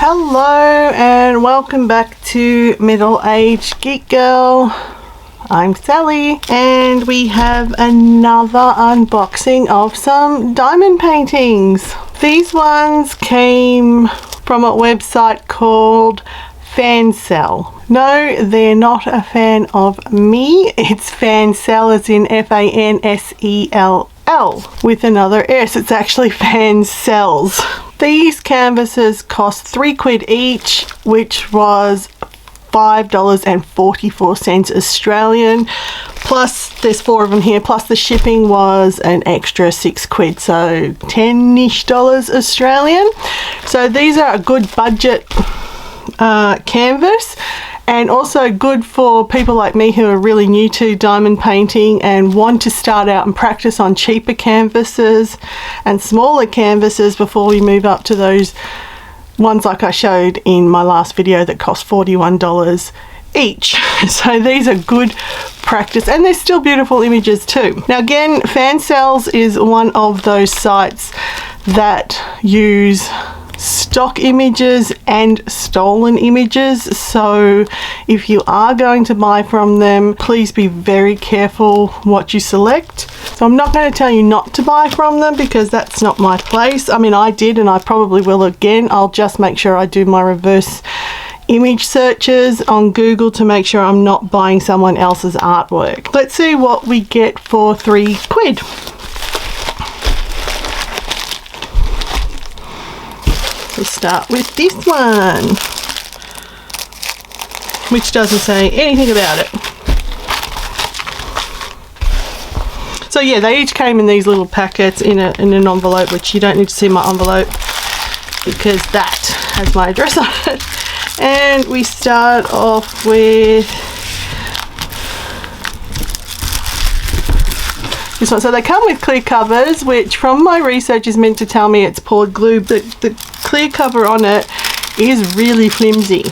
Hello and welcome back to Middle Age Geek Girl. I'm Sally and we have another unboxing of some diamond paintings. These ones came from a website called Fansells. No, they're not a fan of me. It's Fansells as in F-A-N-S-E-L-L with another S. It's actually Fansells. These canvases cost £3 each, which was $5.44 Australian. Plus, there's 4 of them here, plus the shipping was an extra £6, so $10-ish Australian. So these are a good budget canvas, and also good for people like me who are really new to diamond painting and want to start out and practice on cheaper canvases and smaller canvases before we move up to those ones like I showed in my last video that cost $41 each. So these are good practice, and they're still beautiful images too. Now again, Fansells is one of those sites that use stock images and stolen images, so if you are going to buy from them, please be very careful what you select. So I'm not going to tell you not to buy from them because that's not my place. I mean, I did and I probably will again. I'll just make sure I do my reverse image searches on Google to make sure I'm not buying someone else's artwork. Let's see what we get for £3. We'll start with this one, which doesn't say anything about it. So yeah, they each came in these little packets in an envelope, which you don't need to see my envelope because that has my address on it. And we start off with this one. So they come with clear covers, which from my research is meant to tell me it's poured glue, but the clear cover on it is really flimsy,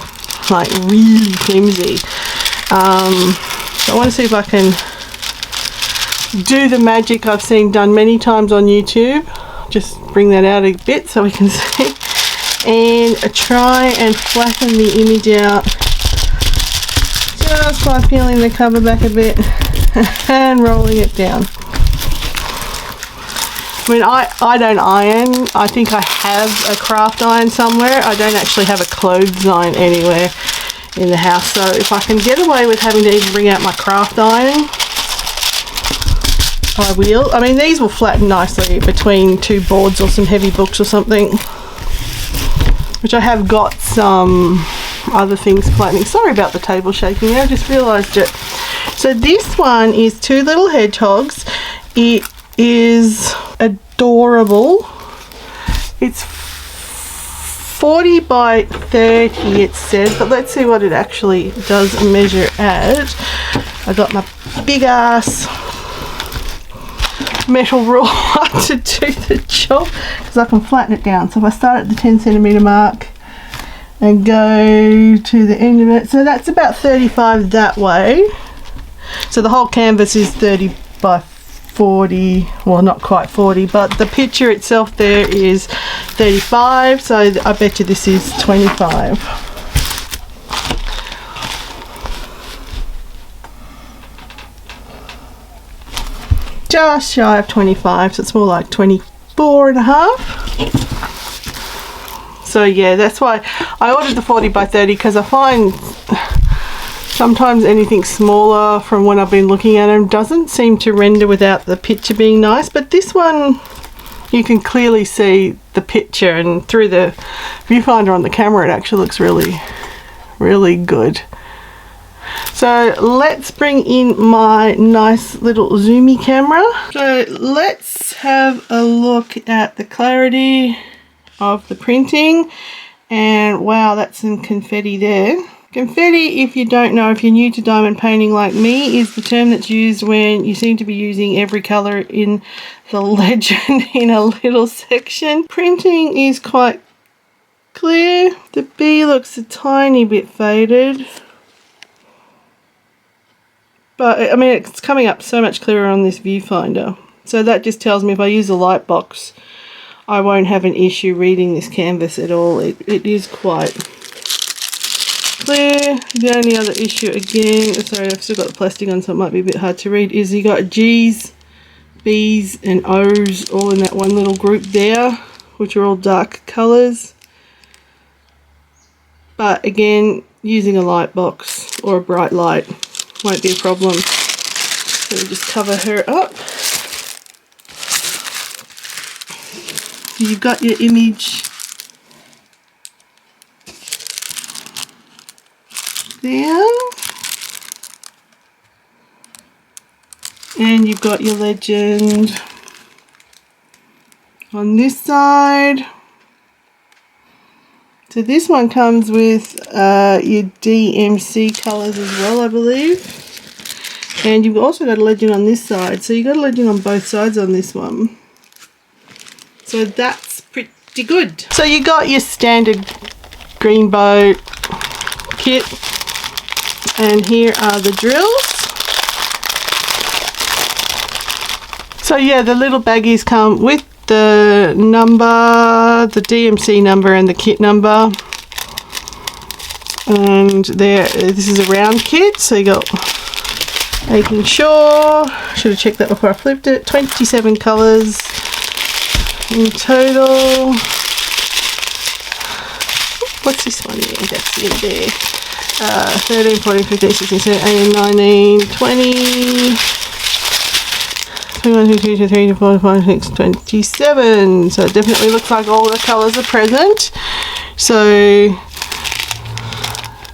like really flimsy. So I want to see if I can do the magic I've seen done many times on YouTube. Just bring that out a bit so we can see, and try and flatten the image out just by peeling the cover back a bit and rolling it down. I mean, I don't iron. I think I have a craft iron somewhere. I don't actually have a clothes iron anywhere in the house. So if I can get away with having to even bring out my craft iron, I will. I mean, these will flatten nicely between 2 boards or some heavy books or something, which I have got some other things flattening. Sorry about the table shaking. I just realised it. So this one is 2 little hedgehogs. It is adorable. It's 40 by 30 it says, but let's see what it actually does measure at. I got my big ass metal ruler to do the job because I can flatten it down. So if I start at the 10cm mark and go to the end of it, so that's about 35 that way. So the whole canvas is 30 by 40, well not quite 40, but the picture itself there is 35, so I bet you this is 25. Just shy of 25, so it's more like 24 and a half. So yeah, that's why I ordered the 40 by 30 because I find sometimes anything smaller from when I've been looking at them doesn't seem to render without the picture being nice, but this one you can clearly see the picture, and through the viewfinder on the camera it actually looks really, really good. So let's bring in my nice little zoomy camera. So let's have a look at the clarity of the printing, and wow, that's some confetti there. Confetti, if you don't know, if you're new to diamond painting like me, is the term that's used when you seem to be using every colour in the legend in a little section. Printing is quite clear. The B looks a tiny bit faded, but I mean it's coming up so much clearer on this viewfinder. So that just tells me if I use a light box I won't have an issue reading this canvas at all. It is quite clear. The only other issue, again, sorry, I've still got the plastic on so it might be a bit hard to read, is you got G's, B's and O's all in that one little group there, which are all dark colours. But again, using a light box or a bright light won't be a problem. So we just cover her up. So you've got your image there. And you've got your legend on this side. So this one comes with your DMC colours as well, I believe. And you've also got a legend on this side. So you've got a legend on both sides on this one. So that's pretty good. So you got your standard green boat kit. And here are the drills. So yeah, the little baggies come with the number, the DMC number and the kit number. And this is a round kit, so you got making sure, should have checked that before I flipped it, 27 colours in total. What's this one here? That's in there. 13, 14, 15, 16, 17, 18, 19, 20, 21, 22, 23, 24, 25, 26, 27. So it definitely looks like all the colours are present. So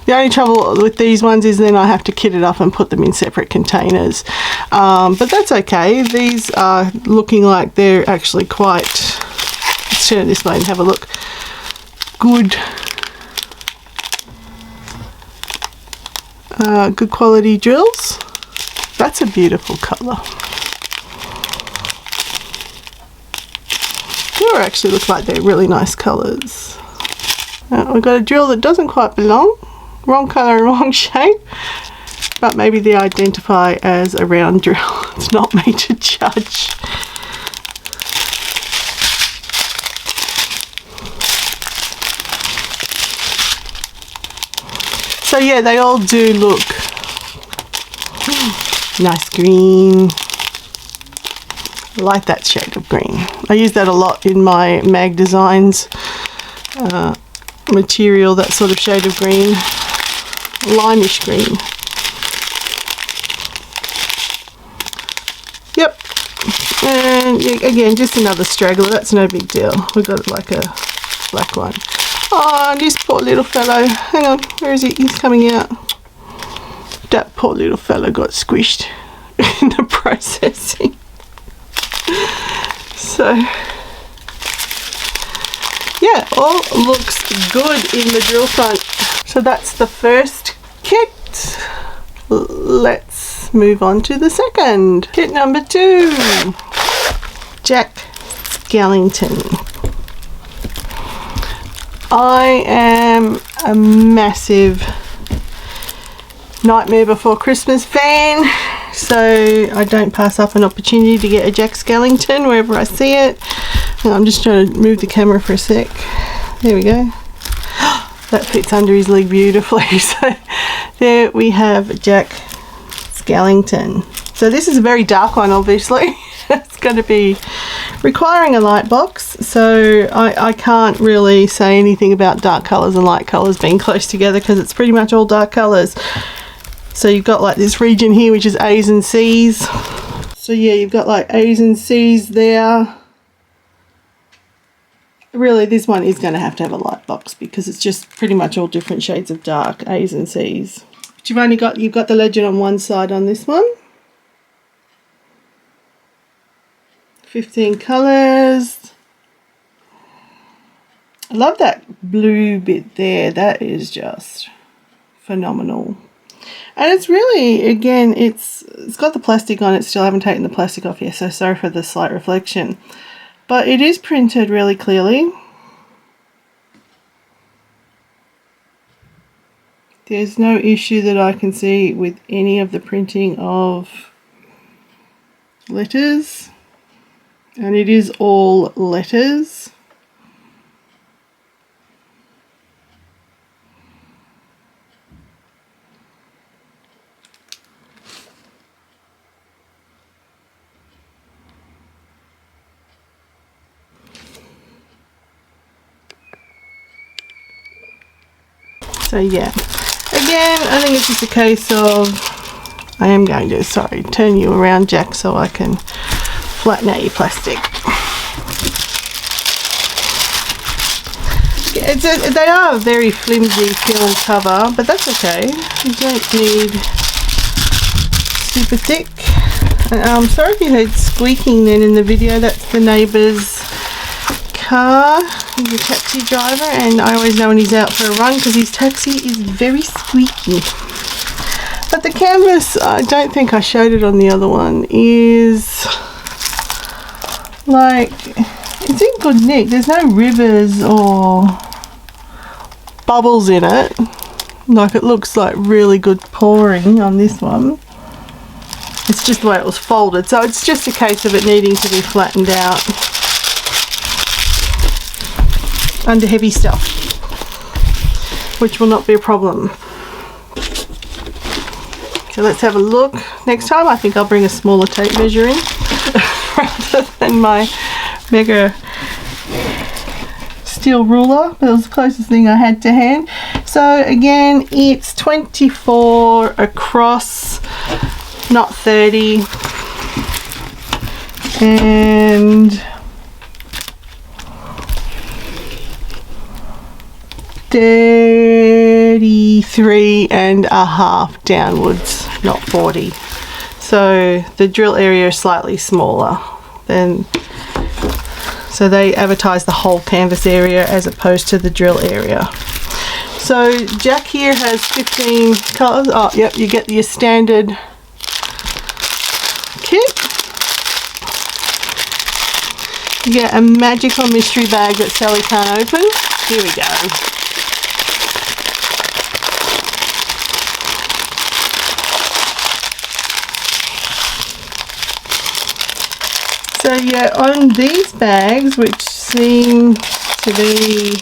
the only trouble with these ones is then I have to kit it up and put them in separate containers. But that's okay. These are looking like they're actually quite, let's turn it this way and have a look, good. Good quality drills. That's a beautiful colour. They actually look like they're really nice colours. We've got a drill that doesn't quite belong. Wrong colour and wrong shape. But maybe they identify as a round drill. It's not me to judge. So yeah, they all do look nice green. I like that shade of green. I use that a lot in my MAGG designs. Material, that sort of shade of green. Limeish green. Yep. And again, just another straggler. That's no big deal. We've got like a black one. Oh, this poor little fellow. Hang on, where is he? He's coming out. That poor little fellow got squished in the processing. So, yeah, all looks good in the drill front. So that's the first kit. Let's move on to the second. Kit number 2. Jack Skellington. I am a massive Nightmare Before Christmas fan, so I don't pass up an opportunity to get a Jack Skellington wherever I see it. And I'm just trying to move the camera for a sec. There we go. That fits under his leg beautifully. So there we have Jack Skellington. So this is a very dark one, obviously. It's going to be requiring a light box, so I can't really say anything about dark colours and light colours being close together because it's pretty much all dark colours. So you've got like this region here which is A's and C's. So yeah, you've got like A's and C's there. Really, this one is going to have a light box because it's just pretty much all different shades of dark, A's and C's. But you've got the legend on one side on this one. 15 colours. I love that blue bit there. That is just phenomenal. And it's really, again, it's got the plastic on it still. I haven't taken the plastic off yet, so sorry for the slight reflection. But it is printed really clearly. There's no issue that I can see with any of the printing of letters. And it is all letters. So yeah, again, I think it's just a case of, I am going to, sorry, turn you around, Jack, so I can flatten out your plastic. Yeah, they are a very flimsy film cover, but that's okay. You don't need super thick. I'm sorry if you heard squeaking then in the video. That's the neighbour's car. He's a taxi driver, and I always know when he's out for a run because his taxi is very squeaky. But the canvas, I don't think I showed it on the other one, is like, it's in good nick. There's no rivers or bubbles in it. Like, it looks like really good pouring on this one. It's just the way it was folded, so it's just a case of it needing to be flattened out under heavy stuff, which will not be a problem. So let's have a look. Next time I think I'll bring a smaller tape measure in rather than my mega steel ruler, but it was the closest thing I had to hand. So again, it's 24 across, not 30, and 33.5 downwards, not 40. So the drill area is slightly smaller than, so they advertise the whole canvas area as opposed to the drill area. So Jack here has 15 colours. Oh yep, you get your standard kit. You get a magical mystery bag that Sally can't open. Here we go. So yeah, on these bags, which seem to be,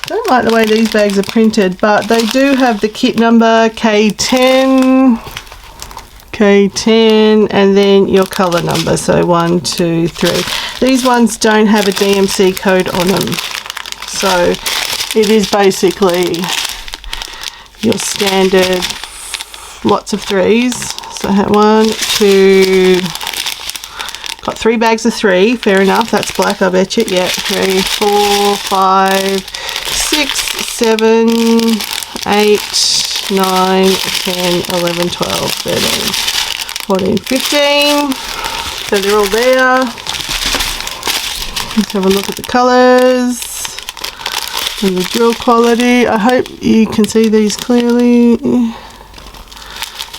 I don't like the way these bags are printed, but they do have the kit number K10, and then your colour number, so 1, 2, 3. These ones don't have a DMC code on them, so it is basically your standard lots of 3s. So I have 1, 2, got 3 bags of 3, fair enough, that's black, I bet you. Yeah, 3, 4, 5, 6, 7, 8, 9, 10, 11, 12, 13, 14, 15. So they're all there. Let's have a look at the colours and the drill quality. I hope you can see these clearly.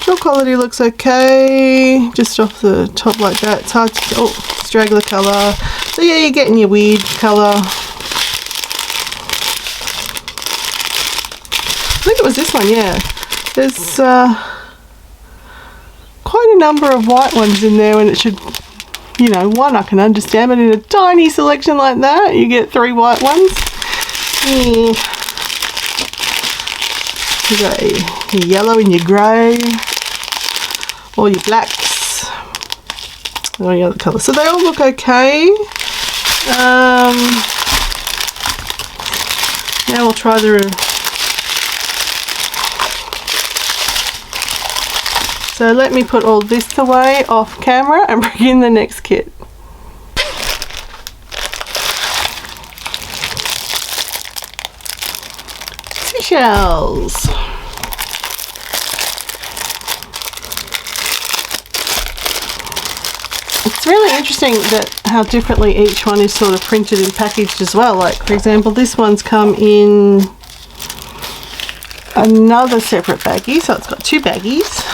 Drill quality looks okay, just off the top like that. It's hard to, oh, straggler colour. So yeah, you're getting your weird colour. I think it was this one, yeah. There's quite a number of white ones in there, and it should, you know, one I can understand, but in a tiny selection like that, you get 3 white ones. Yeah. You got your yellow and your grey, all your blacks, and all your other colours. So they all look okay. Now we'll try the So let me put all this away off camera and bring in the next kit. Seashells. It's really interesting that how differently each one is sort of printed and packaged as well. Like, for example, this one's come in another separate baggie, so it's got 2 baggies.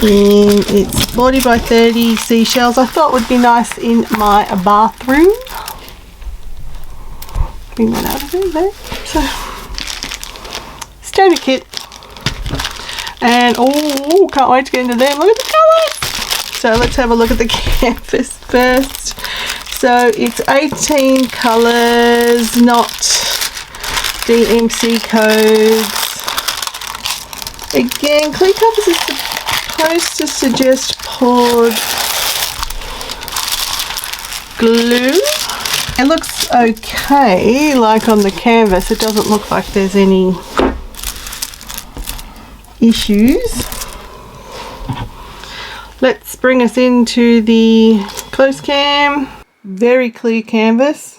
And it's 40 by 30 seashells. I thought would be nice in my bathroom. Bring that out of there. So change the kit. And oh, can't wait to get into them. Look at the colours. So let's have a look at the canvas first. So it's 18 colours, not DMC codes. Again, clear canvas is supposed to suggest poured glue. It looks okay, like on the canvas. It doesn't look like there's any issues. Let's bring us into the close cam. Very clear canvas.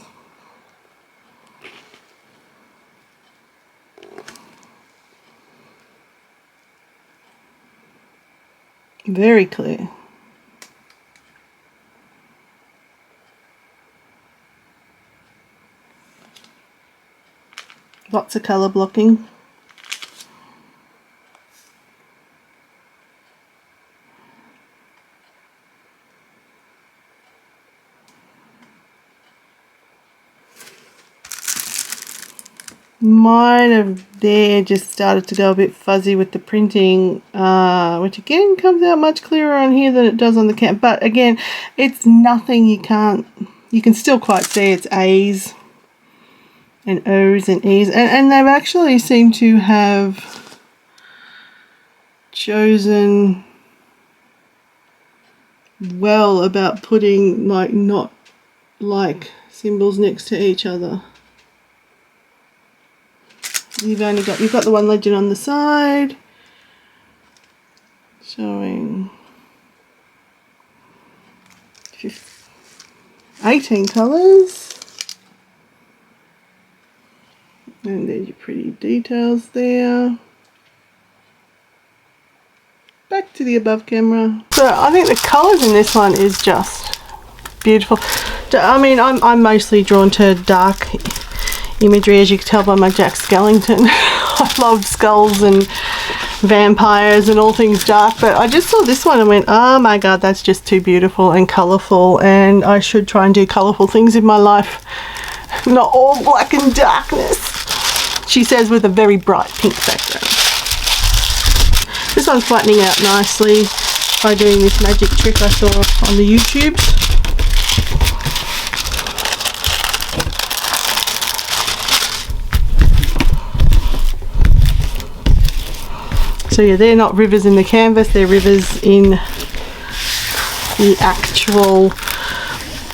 Very clear. Lots of colour blocking. Mine of there just started to go a bit fuzzy with the printing, which again comes out much clearer on here than it does on the cam. But again, it's nothing you can still quite see it's A's and O's and E's, and they've actually seemed to have chosen well about putting like not like symbols next to each other. You've got the one legend on the side showing 18 colours, and there's your pretty details there. Back to the above camera. So I think the colours in this one is just beautiful. I mean, I'm mostly drawn to dark imagery, as you can tell by my Jack Skellington. I love skulls and vampires and all things dark, but I just saw this one and went, oh my god, that's just too beautiful and colourful, and I should try and do colourful things in my life, not all black and darkness, she says, with a very bright pink background. This one's flattening out nicely by doing this magic trick I saw on the YouTube. So yeah, they're not rivers in the canvas, they're rivers in the actual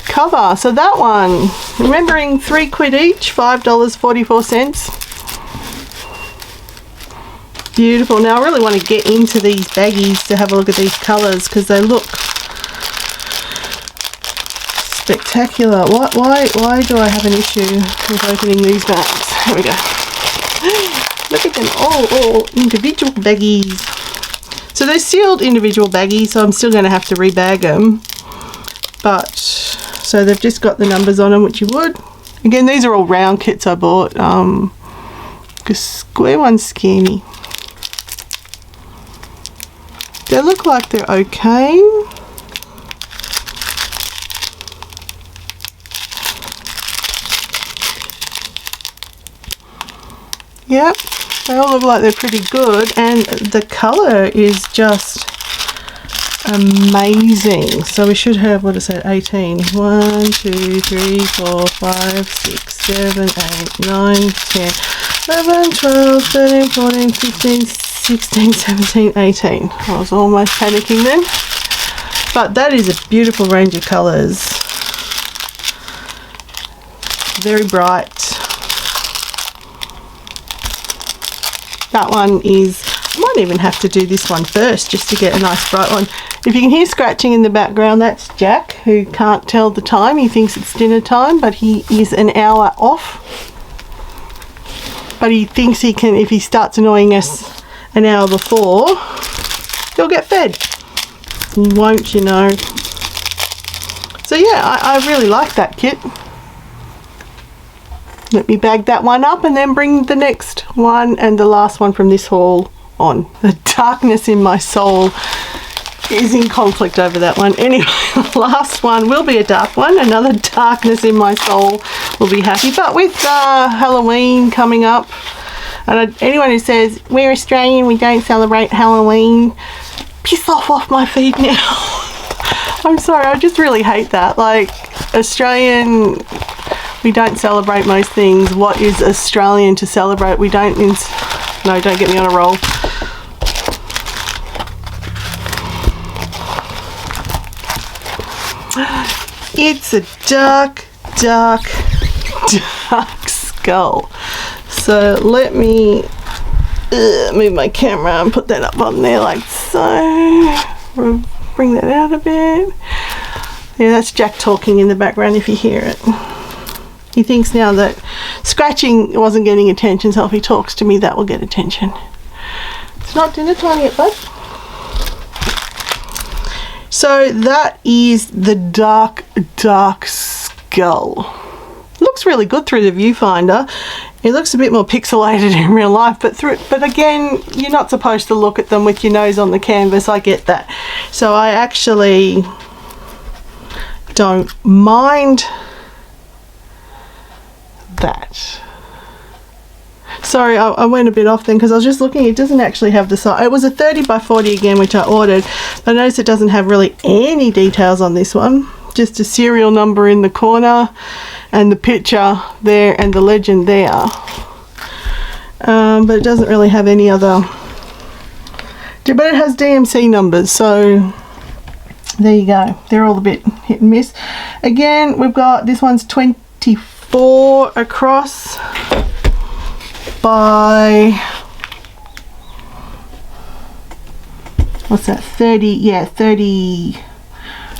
cover. So that one, remembering £3 each, $5.44. Beautiful. Now I really want to get into these baggies to have a look at these colours because they look spectacular. Why do I have an issue with opening these bags? Here we go. Look at them, all individual baggies. So they're sealed individual baggies, so I'm still going to have to rebag them. But, so they've just got the numbers on them, which you would. Again, these are all round kits I bought, because square ones scare me. They look like they're okay. Yep. They all look like they're pretty good, and the colour is just amazing. So we should have, what is that, 18. 1, 2, 3, 4, 5, 6, 7, 8, 9, 10, 11, 12, 13, 14, 15, 16, 17, 18. I was almost panicking then. But that is a beautiful range of colours. Very bright. That one is, I might even have to do this one first just to get a nice bright one. If you can hear scratching in the background, that's Jack, who can't tell the time. He thinks it's dinner time, but he is an hour off. But he thinks he can, if he starts annoying us an hour before, he'll get fed. He won't, you know. So yeah, I really like that kit. Let me bag that one up and then bring the next one and the last one from this haul on. The darkness in my soul is in conflict over that one. Anyway, the last one will be a dark one. Another darkness in my soul will be happy. But with Halloween coming up, And anyone who says we're Australian, we don't celebrate Halloween, piss off my feed now. I'm sorry, I just really hate that. Like, Australian, we don't celebrate most things. What is Australian to celebrate? We don't. No, don't get me on a roll. It's a dark skull. So let me move my camera and put that up on there like so. We'll bring that out a bit. Yeah, that's Jack talking in the background if you hear it. He thinks now that scratching wasn't getting attention, so if he talks to me that will get attention. It's not dinner time yet, bud. So that is the dark skull. Looks really good through the viewfinder. It looks a bit more pixelated in real life, but again, you're not supposed to look at them with your nose on the canvas. I get that. So I actually don't mind that. Sorry, I went a bit off then because I was just looking. It doesn't actually have the size. It was a 30 by 40 again, which I ordered. But I noticed it doesn't have really any details on this one. Just a serial number in the corner and the picture there and the legend there. But it doesn't really have any other. But it has DMC numbers, so there you go. They're all a bit hit and miss. Again, we've got this one's 24 across by, what's that, 30, yeah, 30,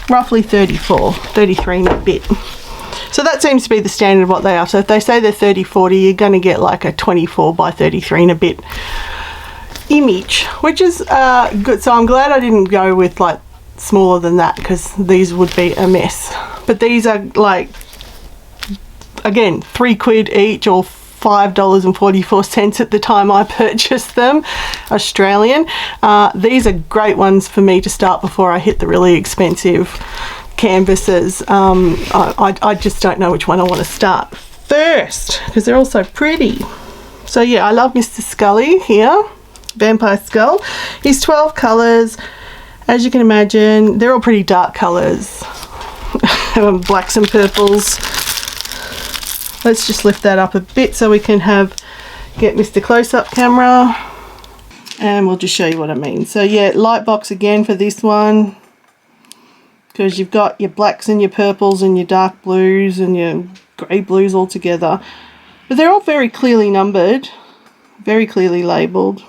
roughly 34, 33 and a bit. So that seems to be the standard of what they are. So if they say they're 30-40, you're going to get like a 24 by 33 and a bit image, which is good. So I'm glad I didn't go with like smaller than that, because these would be a mess. But these are like, again, £3 each, or $5.44 at the time I purchased them, Australian. These are great ones for me to start before I hit the really expensive canvases. I just don't know which one I want to start first because they're all so pretty. So yeah, I love Mr. Scully here, Vampire Skull. He's 12 colours. As you can imagine, they're all pretty dark colours. Blacks and purples. Let's just lift that up a bit so we can get Mr. Close-Up camera, and we'll just show you what I mean. So yeah, light box again for this one, because you've got your blacks and your purples and your dark blues and your grey blues all together. But they're all very clearly numbered, very clearly labelled.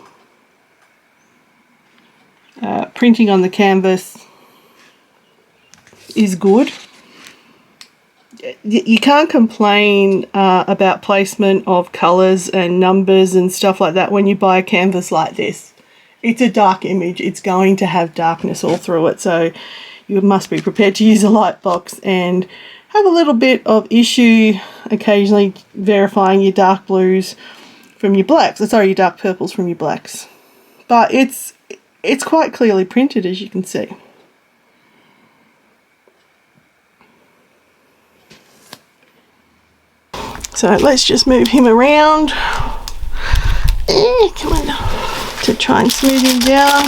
Printing on the canvas is good. You can't complain about placement of colours and numbers and stuff like that when you buy a canvas like this. It's a dark image. It's going to have darkness all through it, so you must be prepared to use a light box and have a little bit of issue occasionally verifying your dark blues from your blacks. Sorry, your dark purples from your blacks. But it's quite clearly printed, as you can see. So let's just move him around. Come on, to try and smooth him down.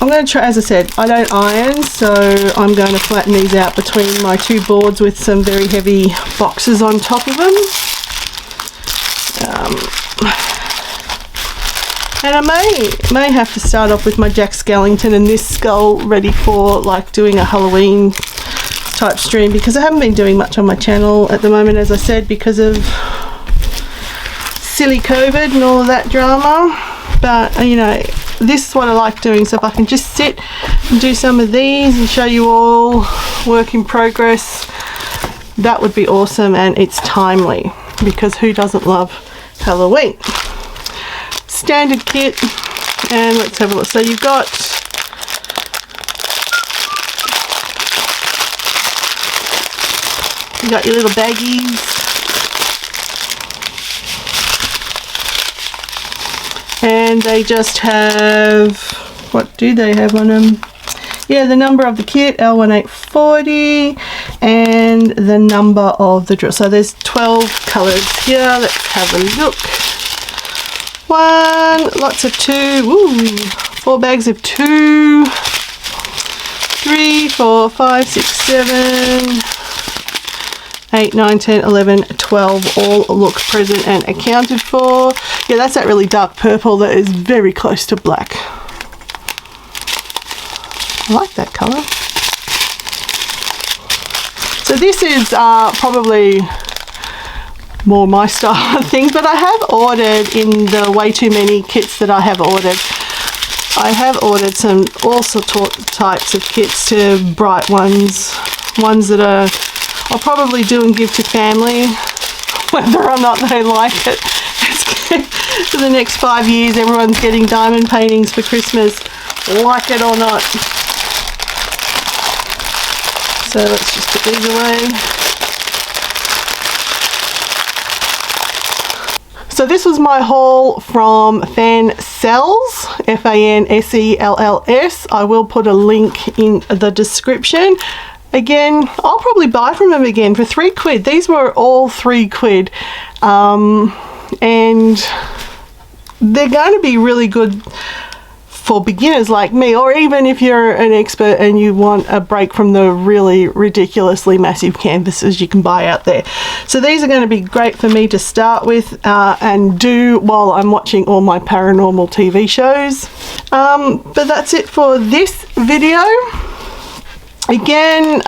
I'm going to try, as I said, I don't iron, so I'm going to flatten these out between my two boards with some very heavy boxes on top of them. And I may have to start off with my Jack Skellington and this skull ready for like doing a Halloween type stream, because I haven't been doing much on my channel at the moment, as I said, because of silly COVID and all of that drama. But you know, this is what I like doing, so if I can just sit and do some of these and show you all work in progress, that would be awesome. And it's timely, because who doesn't love Halloween? Standard kit, and let's have a look. So you've got your little baggies, and they just have, what do they have on them? Yeah, the number of the kit, L1840, and the number of the drill. So there's 12 colours here. Let's have a look. Lots of 2. Ooh, 4 bags of 2. 3, 4, 5, 6, 7, 8, 9, 10, 11, 12 all look present and accounted for. Yeah, that's that really dark purple that is very close to black. I like that colour. So this is probably more my style of thing, but I have ordered in the way too many kits that I have ordered. I have ordered some all sorts of types of kits to bright ones that I'll probably do and give to family, whether or not they like it. For the next 5 years, everyone's getting diamond paintings for Christmas, like it or not. So let's just put these away. So this was my haul from Fansells, Fansells. I will put a link in the description. Again, I'll probably buy from them again for £3. These were all £3. And they're going to be really good for beginners like me, or even if you're an expert and you want a break from the really ridiculously massive canvases you can buy out there. So these are going to be great for me to start with and do while I'm watching all my paranormal TV shows. But that's it for this video. Again,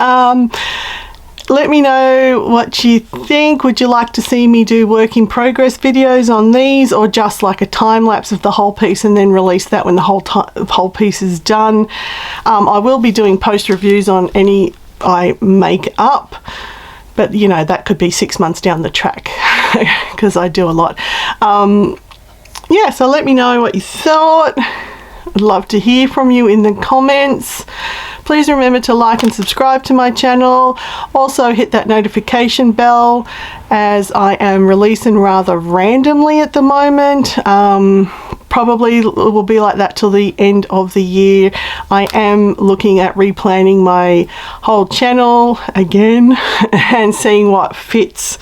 let me know what you think. Would you like to see me do work in progress videos on these, or just like a time lapse of the whole piece and then release that when the whole piece is done? I will be doing post reviews on any I make up, but you know, that could be 6 months down the track because I do a lot. Yeah, so let me know what you thought. I'd love to hear from you in the comments. Please remember to like and subscribe to my channel. Also hit that notification bell, as I am releasing rather randomly at the moment. Probably will be like that till the end of the year. I am looking at replanning my whole channel again and seeing what fits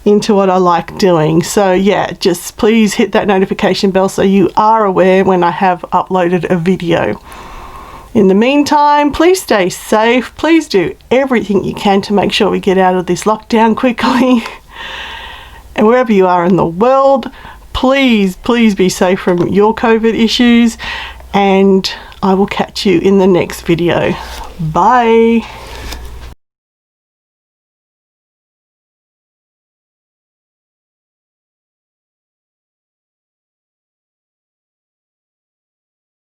into what I like doing. So yeah, just please hit that notification bell so you are aware when I have uploaded a video. In the meantime, please stay safe. Please do everything you can to make sure we get out of this lockdown quickly. And wherever you are in the world, please be safe from your COVID issues, and I will catch you in the next video. Bye.